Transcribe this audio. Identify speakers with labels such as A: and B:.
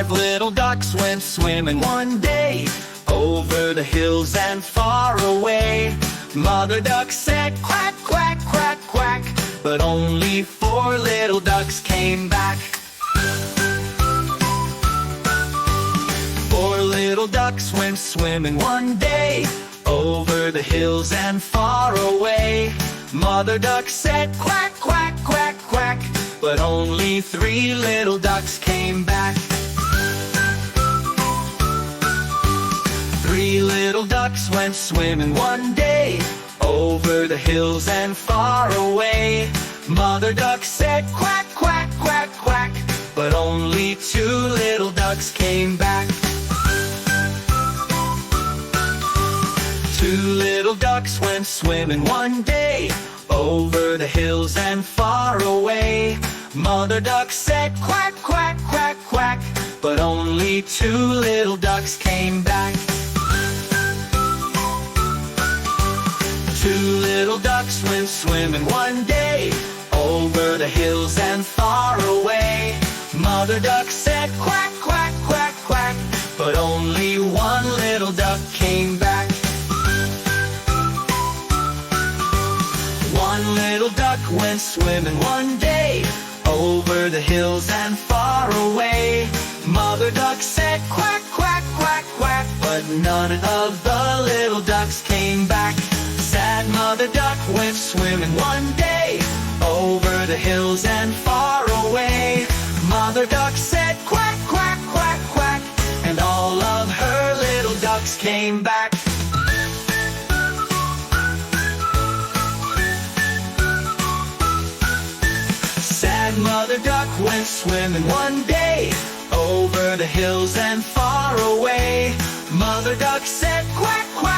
A: 5 little ducks went swimming one day, over the hills and far away. Mother duck said quack, quack, quack, quack, but only 4 little ducks came back. 4 little ducks went swimming one day, over the hills and far away. Mother duck said quack, quack, quack, quack, but only 3 little ducks came back. 3 little ducks went swimming one day, over the hills and far away. Mother duck said quack, quack, quack, quack, but only 2 little ducks came back. 2 little ducks went swimming one day, over the hills and far away. Mother duck said quack, quack, quack, quack, but only 2 little ducks came back. 2 little ducks went swimming one day, over the hills and far away. Mother duck said quack, quack, quack, quack, but only 1 little duck came back. 1 little duck went swimming one day, over the hills and far away. Mother duck said quack, quack, quack, quack, but none of the little ducks came back. Sad mother duck went swimming one day, over the hills and far away. Mother duck said quack, quack, quack, quack, and all of her little ducks came back. Sad mother duck went swimming one day, over the hills and far away. Mother duck said quack, quack,